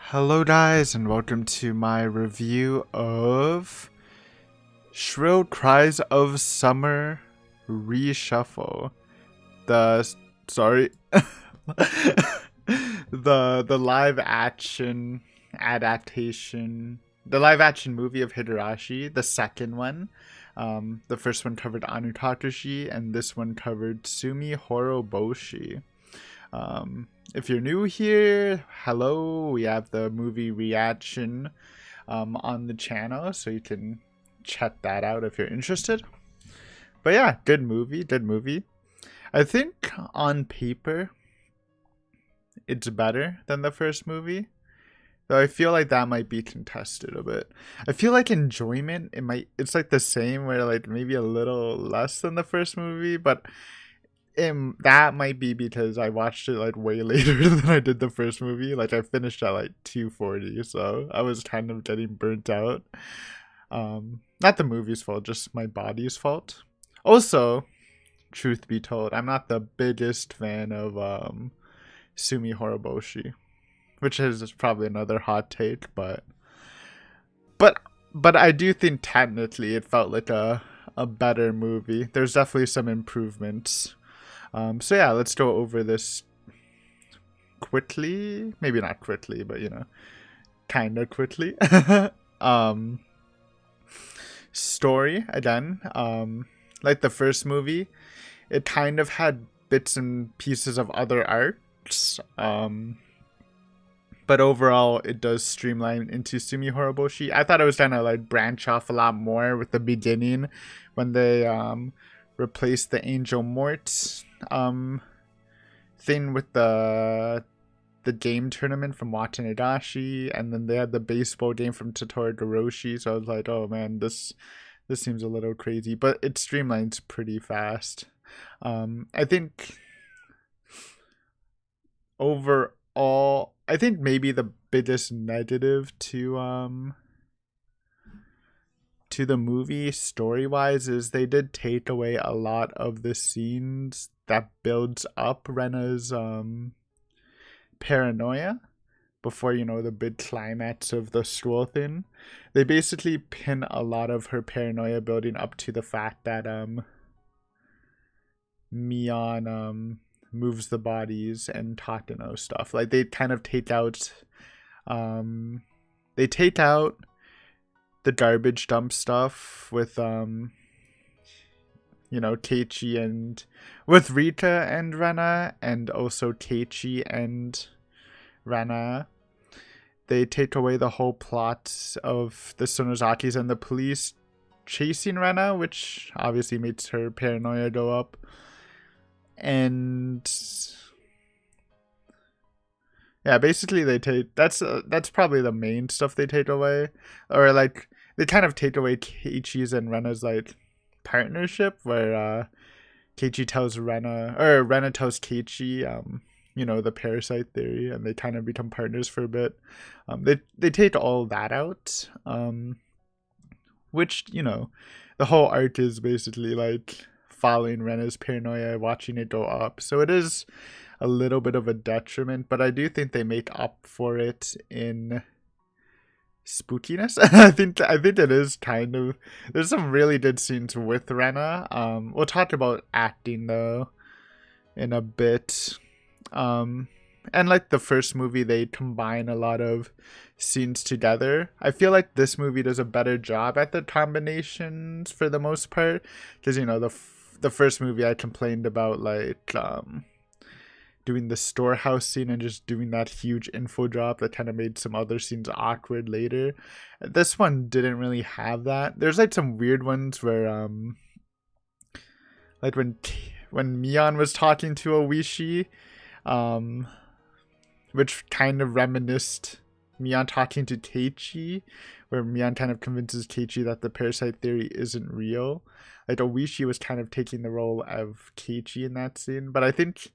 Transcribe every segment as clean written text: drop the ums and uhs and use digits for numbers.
Hello guys and welcome to my review of Shrill Cries of Summer Reshuffle. The sorry the live action adaptation, the live action movie of Hirashi, the second one. The first one covered Anutakushi and this one covered Sumi Horoboshi. If you're new here, hello, we have the movie reaction on the channel, so you can check that out if you're interested. But yeah, good movie, good movie. I think on paper, it's better than the first movie, though I feel like that might be contested a bit. I feel like enjoyment, it's like the same, where like maybe a little less than the first movie, but that might be because I watched it like way later than I did the first movie. Like I finished at like 2:40, so I was kind of getting burnt out. Not the movie's fault, just my body's fault. Also, truth be told, I'm not the biggest fan of Sumi Horoboshi, which is probably another hot take, but but I do think technically it felt like a better movie. There's definitely some improvements. So yeah, let's go over this quickly. Maybe not quickly, but kind of quickly. um, Story again. Like the first movie, it kind of had bits and pieces of other arcs. But overall, it does streamline into Sumi Horoboshi. I thought it was gonna like branch off a lot more with the beginning when they replaced the Angel Mort thing with the game tournament from Watanabe, and then they had the baseball game from Totoro Goroshi. So I was like, oh man, this seems a little crazy, but it streamlines pretty fast. I think overall, I think maybe the biggest negative to the movie story wise is they did take away a lot of the scenes that builds up Rena's paranoia before the big climax of the school thing. They basically pin a lot of her paranoia building up to the fact that Mion moves the bodies and Takano stuff. Like they kind of take out the garbage dump stuff with Keiichi and with Rita and Rena, and also Keiichi and Rena. They take away the whole plot of the Sonozakis and the police chasing Rena, which obviously makes her paranoia go up. And yeah, basically that's probably the main stuff they take away, or like they kind of take away Keiichi's and Rena's like partnership, where Keiichi tells Rena, or Rena tells Keiichi the parasite theory, and they kind of become partners for a bit. They take all that out, which the whole arc is basically like following Rena's paranoia, watching it go up. So it is a little bit of a detriment, but I do think they make up for it in spookiness. I think it is kind of, there's some really good scenes with Rena. We'll talk about acting though in a bit. And like the first movie, they combine a lot of scenes together. I feel like this movie does a better job at the combinations for the most part, because the first movie I complained about like doing the storehouse scene and just doing that huge info drop that kind of made some other scenes awkward later. This one didn't really have that. There's like some weird ones where like when Mion was talking to Oishi, which kind of reminisced Mion talking to Keiichi, where Mion kind of convinces Keiichi that the parasite theory isn't real. Like Oishi was kind of taking the role of Keiichi in that scene, but I think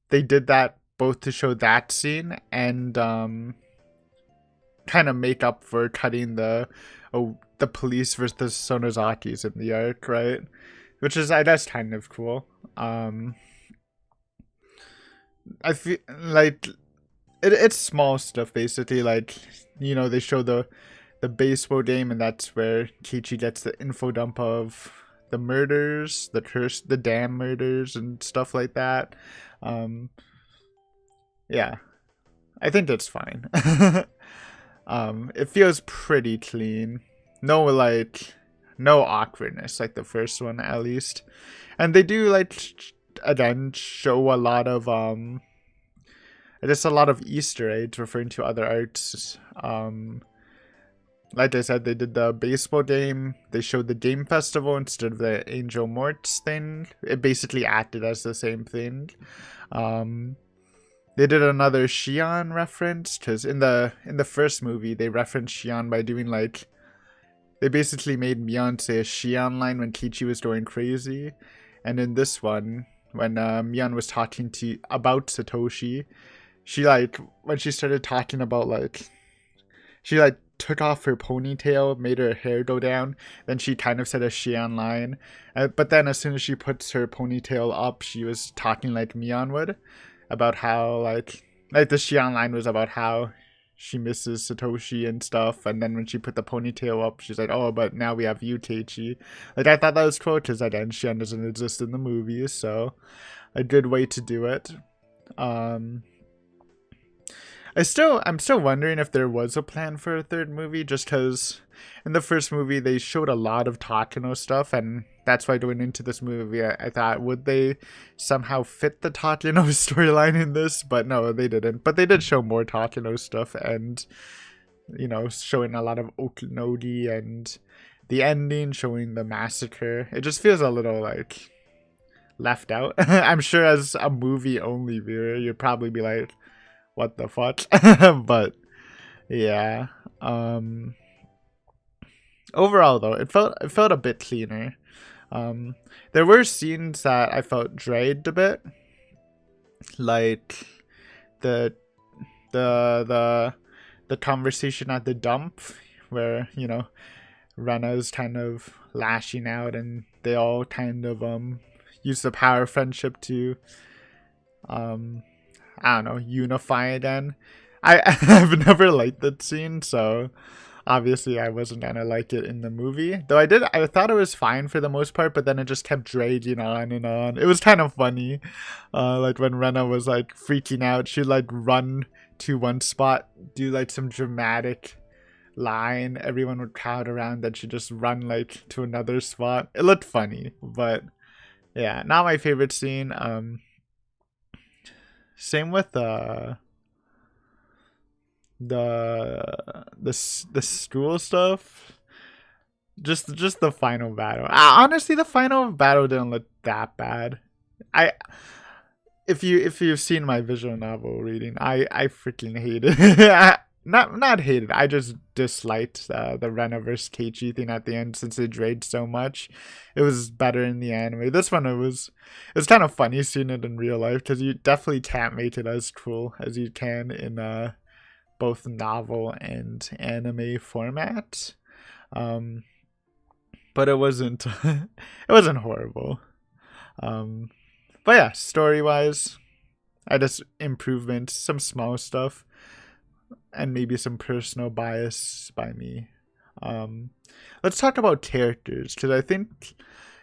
they did that both to show that scene and kind of make up for cutting the police versus the Sonozakis in the arc, right? Which is, I guess, kind of cool. I feel like it's small stuff basically. Like, they show the baseball game, and that's where Kichi gets the info dump of the murders, the damn murders, and stuff like that. Um, yeah, I think that's fine. It feels pretty clean. No no awkwardness like the first one at least. And they do again show a lot of just a lot of Easter eggs referring to other arts. Like I said, they did the baseball game. They showed the game festival instead of the Angel Morts thing. It basically acted as the same thing. They did another Shion reference because in the first movie they referenced Shion by doing they basically made Mion say a Shion line when Kichi was going crazy, and in this one when Mion was talking about Satoshi, she when she started talking about she took off her ponytail, made her hair go down, then she kind of said a Shion line, but then as soon as she puts her ponytail up, she was talking like Mion would, about how like the Shion line was about how she misses Satoshi and stuff, and then when she put the ponytail up, she's like, "Oh, but now we have you, Teichi." I thought that was cool because again, Shion doesn't exist in the movies, so a good way to do it. I'm still wondering if there was a plan for a third movie, just because in the first movie they showed a lot of Takano stuff, and that's why going into this movie I thought, would they somehow fit the Takano storyline in this? But no, they didn't. But they did show more Takano stuff, and showing a lot of Okunodi, and the ending showing the massacre. It just feels a little left out. I'm sure as a movie only viewer you'd probably be like, what the fuck? But yeah, overall though, it felt a bit cleaner. There were scenes that I felt dragged a bit, like the the conversation at the dump where Rena's kind of lashing out, and they all kind of use the power of friendship to I don't know, unify again. I've never liked that scene, so obviously I wasn't gonna like it in the movie. Though I thought it was fine for the most part, but then it just kept dragging on and on. It was kind of funny. Like when Rena was freaking out, she'd run to one spot, do some dramatic line, everyone would crowd around, then she'd just run to another spot. It looked funny, but yeah, not my favorite scene. Same with the school stuff. Just the final battle. Honestly, the final battle didn't look that bad. If you've seen my visual novel reading, I freaking hated it. Not hated. I just disliked the Rena versus Keiichi thing at the end, since it dragged so much. It was better in the anime. This one, it was kind of funny seeing it in real life, because you definitely can't make it as cool as you can in both novel and anime format. But it wasn't it wasn't horrible. But yeah, story wise, I just improvements, some small stuff, and maybe some personal bias by me. Let's talk about characters, because I think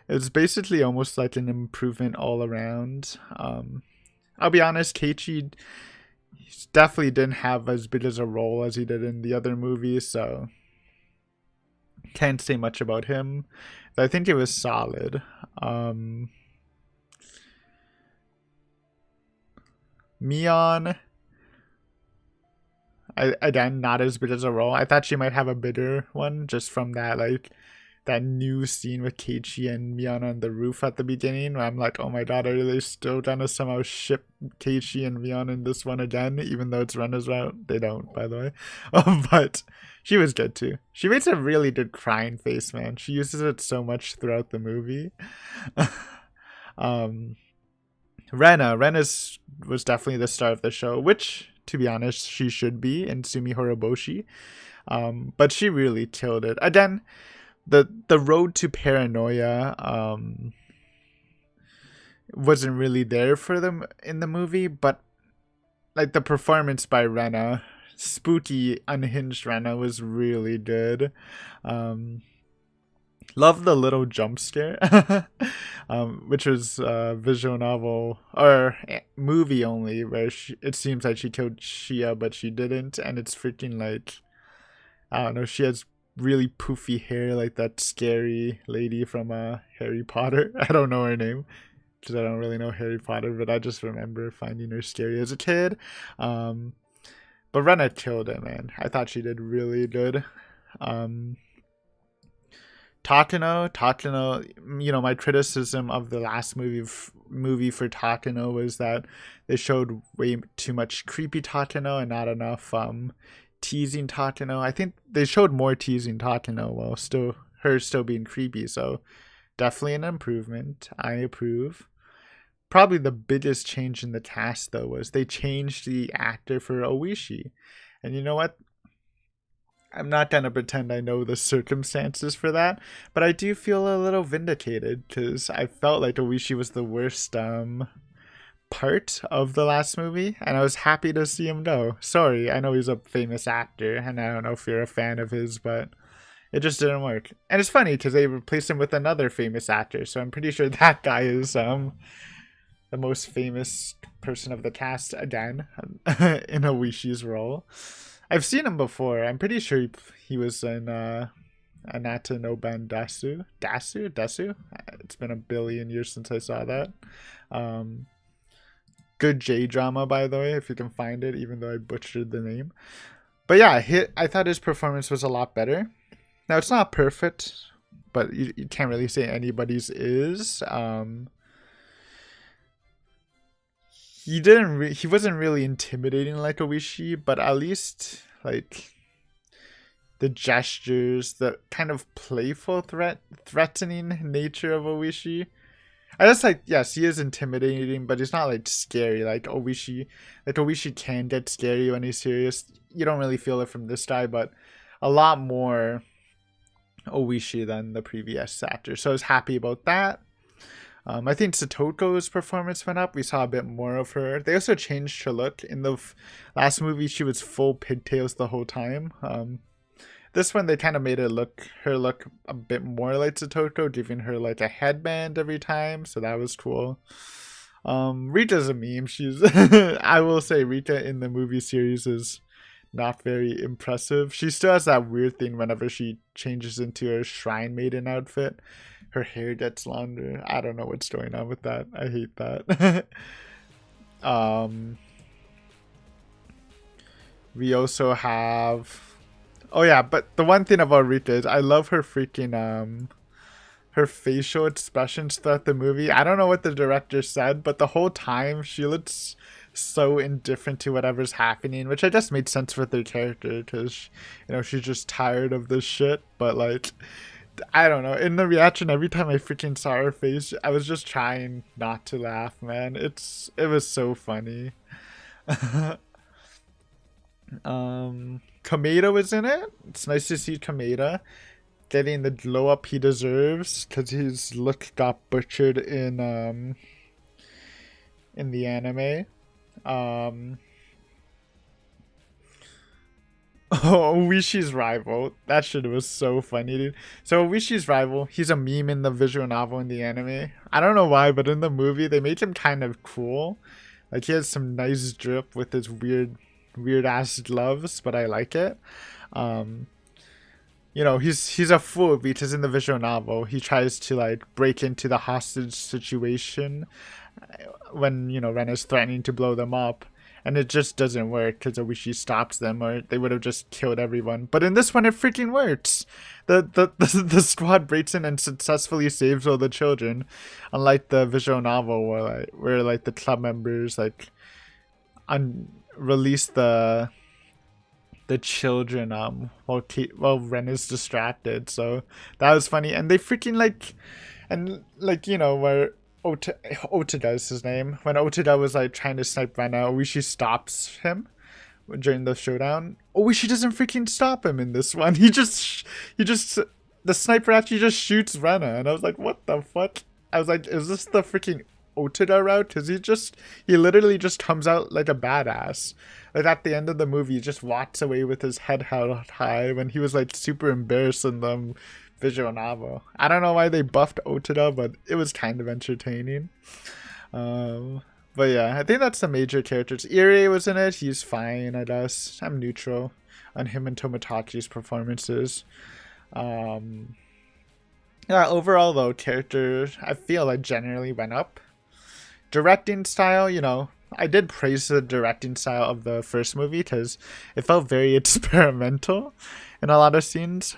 it's basically almost like an improvement all around. I'll be honest, Keiichi definitely didn't have as big as a role as he did in the other movies, so can't say much about him. I think it was solid. Mion, again, not as big as a role. I thought she might have a bigger one, just from that that new scene with Keiichi and Mion on the roof at the beginning, where I'm like, oh my god, are they still gonna somehow ship Keiichi and Mion in this one again, even though it's Rena's route? They don't, by the way. But she was good too. She makes a really good crying face, man. She uses it so much throughout the movie. Rena was definitely the star of the show, which, to be honest, she should be in Sumi Horoboshi. But she really killed it. Again, the road to paranoia wasn't really there for them in the movie, but like the performance by Rena, spooky, unhinged Rena was really good. Love the little jump scare, which was visual novel or movie only, where it seems like she killed Shia, but she didn't, and it's freaking like, I don't know, she has really poofy hair like that scary lady from Harry Potter. I don't know her name because I don't really know Harry Potter, but I just remember finding her scary as a kid. But Rena killed it, man. I thought she did really good. Takano, my criticism of the last movie for Takano was that they showed way too much creepy Takano and not enough teasing Takano. I think they showed more teasing Takano while still being creepy, so definitely an improvement. I approve. Probably the biggest change in the cast, though, was they changed the actor for Oishi. And you know what? I'm not going to pretend I know the circumstances for that, but I do feel a little vindicated because I felt like Oishi was the worst part of the last movie, and I was happy to see him go. Sorry, I know he's a famous actor, and I don't know if you're a fan of his, but it just didn't work. And it's funny because they replaced him with another famous actor, so I'm pretty sure that guy is the most famous person of the cast again in Oishi's role. I've seen him before. I'm pretty sure he was in Anata no Bandasu. Desu? It's been a billion years since I saw that. Good J-drama, by the way, if you can find it, even though I butchered the name. But yeah, I thought his performance was a lot better. Now, it's not perfect, but you can't really say anybody's is. He wasn't really intimidating like Oishi, but at least like the gestures, the kind of playful threatening nature of Oishi. I just like, yes, he is intimidating, but he's not like scary like Oishi. Like Oishi can get scary when he's serious. You don't really feel it from this guy, but a lot more Oishi than the previous actor. So I was happy about that. I think Satoko's performance went up. We saw a bit more of her. They also changed her look. In the last movie, she was full pigtails the whole time. This one, they kind of made her look a bit more like Satoko, giving her like a headband every time. So that was cool. Rita's a meme. She's I will say Rita in the movie series is not very impressive. She still has that weird thing whenever she changes into her shrine maiden outfit. Her hair gets longer. I don't know what's going on with that. I hate that. We also have... Oh yeah, but the one thing about Rita is I love her freaking... her facial expressions throughout the movie. I don't know what the director said, but the whole time she looks so indifferent to whatever's happening, which I guess made sense with their character because, she's just tired of this shit. But like... I don't know. In the reaction, every time I freaking saw her face, I was just trying not to laugh, man. It was so funny. Kameda was in it. It's nice to see Kameda getting the glow up he deserves because his look got butchered in the anime. Oh, Oishi's rival. That shit was so funny, dude. So Oishi's rival, he's a meme in the visual novel in the anime. I don't know why, but in the movie, they made him kind of cool. Like, he has some nice drip with his weird-ass gloves, but I like it. He's a fool because in the visual novel, he tries to, like, break into the hostage situation when, Ren is threatening to blow them up. And it just doesn't work because Oishi stops them, or they would have just killed everyone. But in this one, it freaking works. The squad breaks in and successfully saves all the children, unlike the visual novel where the club members release the children while Ren is distracted. So that was funny, and they freaking where Otada is his name. When Otada was trying to snipe Rena, Oishi stops him during the showdown. Oishi doesn't freaking stop him in this one. He just the sniper actually just shoots Rena, and I was like, what the fuck? I was like, is this the freaking Otada route, because he literally just comes out like a badass. Like at the end of the movie, he just walks away with his head held high when he was like super embarrassed in the visual novel. I don't know why they buffed Otada, but it was kind of entertaining. But yeah, I think that's the major characters. Irie was in it. He's fine, I guess. I'm neutral on him and Tomotachi's performances. Yeah, overall though, character I feel like generally went up. Directing style, I did praise the directing style of the first movie because it felt very experimental in a lot of scenes.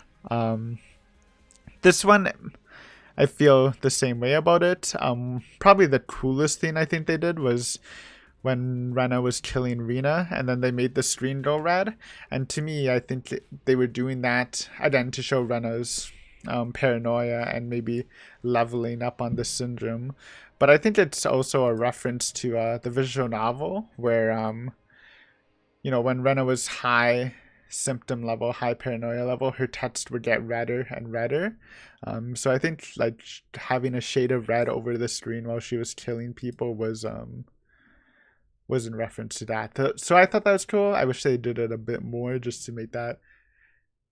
This one, I feel the same way about it. Probably the coolest thing I think they did was when Rena was killing Rina, and then they made the screen go red. And to me, I think they were doing that again to show Rena's paranoia and maybe leveling up on the syndrome. But I think it's also a reference to the visual novel where, when Rena was high symptom level, high paranoia level, her text would get redder and redder. So I think like having a shade of red over the screen while she was killing people was in reference to that. So I thought that was cool. I wish they did it a bit more just to make that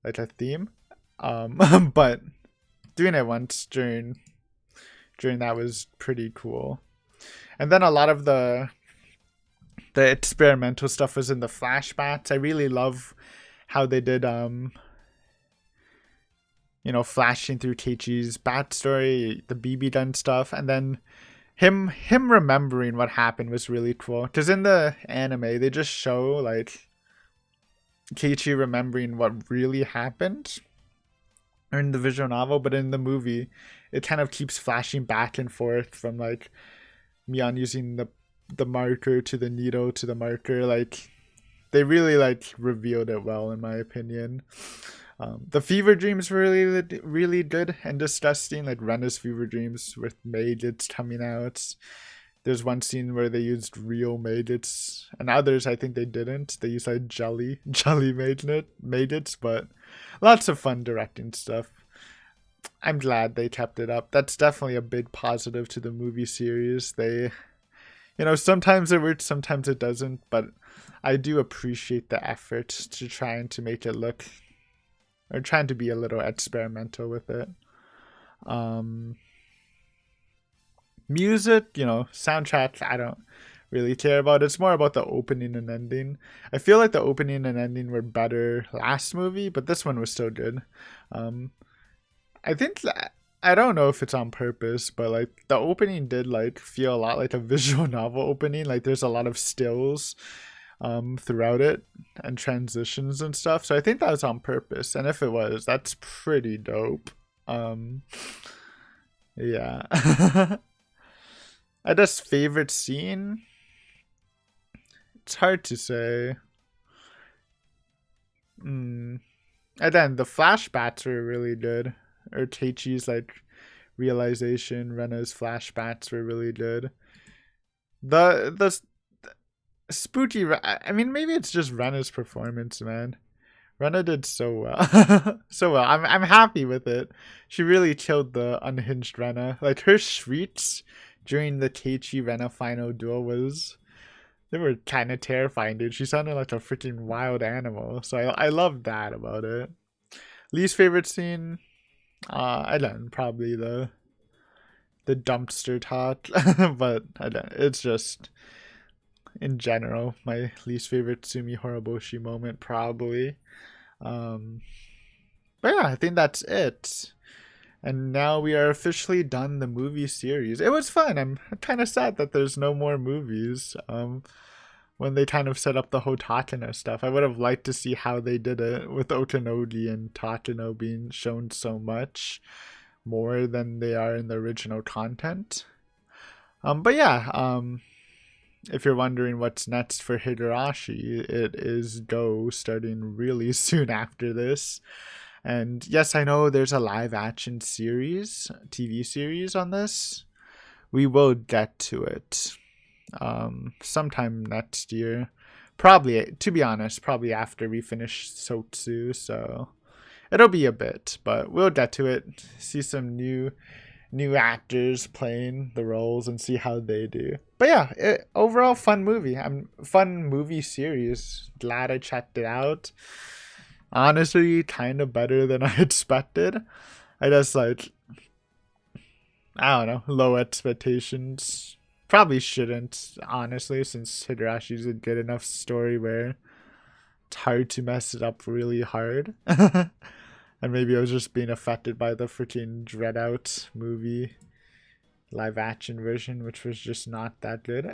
like a theme. But doing it once during that was pretty cool. And then a lot of the experimental stuff was in the flashbacks. I really love how they did flashing through Keiichi's backstory, the BB gun stuff, and then him remembering what happened was really cool. Because in the anime, they just show like Keiichi remembering what really happened, or in the visual novel, but in the movie, it kind of keeps flashing back and forth from like Mion using the marker to the needle to the marker. Like they really like revealed it well, in my opinion. The fever dreams were really, really good and disgusting. Like Rena's fever dreams with maggots coming out. There's one scene where they used real maggots, and others I think they didn't. They used like jelly maggots, but lots of fun directing stuff. I'm glad they kept it up. That's definitely a big positive to the movie series. They, sometimes it works, sometimes it doesn't, but I do appreciate the effort to trying to make it look, or trying to be a little experimental with it. Music, soundtrack, I don't really care about. It's more about the opening and ending. I feel like the opening and ending were better last movie, but this one was still good. I think I don't know if it's on purpose, but like the opening did like feel a lot like a visual novel opening. Like there's a lot of stills throughout it and transitions and stuff. So I think that was on purpose. And if it was, that's pretty dope. Yeah. I guess favorite scene? It's hard to say. And then the flashbacks were really good. Or Teichi's like realization, Rena's flashbacks were really good. The spooky, I mean, maybe it's just Rena's performance, man. Rena did so well. So well. I'm happy with it. She really killed the unhinged Rena. Like her shrieks during the Keiichi Rena final duel they were kind of terrifying, dude. She sounded like a freaking wild animal. So I love that about it. Least favorite scene? I don't probably the dumpster talk, but I don't. It's just in general my least favorite Sumi Horoboshi moment probably. But yeah, I think that's it. And now we are officially done the movie series. It was fun. I'm kind of sad that there's no more movies. When they kind of set up the whole Takano stuff, I would have liked to see how they did it with Otonogi and Takano being shown so much more than they are in the original content. But yeah, if you're wondering what's next for Hirashi, it is Go starting really soon after this. And yes, I know there's a live action series, TV series on this. We will get to it sometime next year. Probably, to be honest, probably after we finish Sotsu. So it'll be a bit, but we'll get to it. See some new new actors playing the roles and see how they do. But yeah, overall fun movie. Fun movie series. Glad I checked it out. Honestly, kind of better than I expected. I just like, I don't know, low expectations. Probably shouldn't, honestly, since Higurashi's a good enough story where it's hard to mess it up really hard. And maybe I was just being affected by the freaking Dread Out movie live action version, which was just not that good.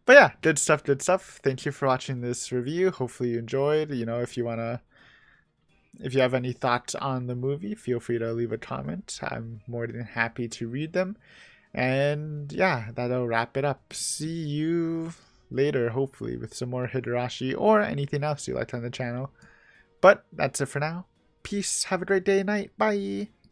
But yeah, good stuff, good stuff. Thank you for watching this review. Hopefully you enjoyed. If you have any thoughts on the movie, feel free to leave a comment. I'm more than happy to read them. And yeah, that'll wrap it up. See you later, hopefully, with some more Higurashi or anything else you liked on the channel. But that's it for now. Peace. Have a great day and night. Bye.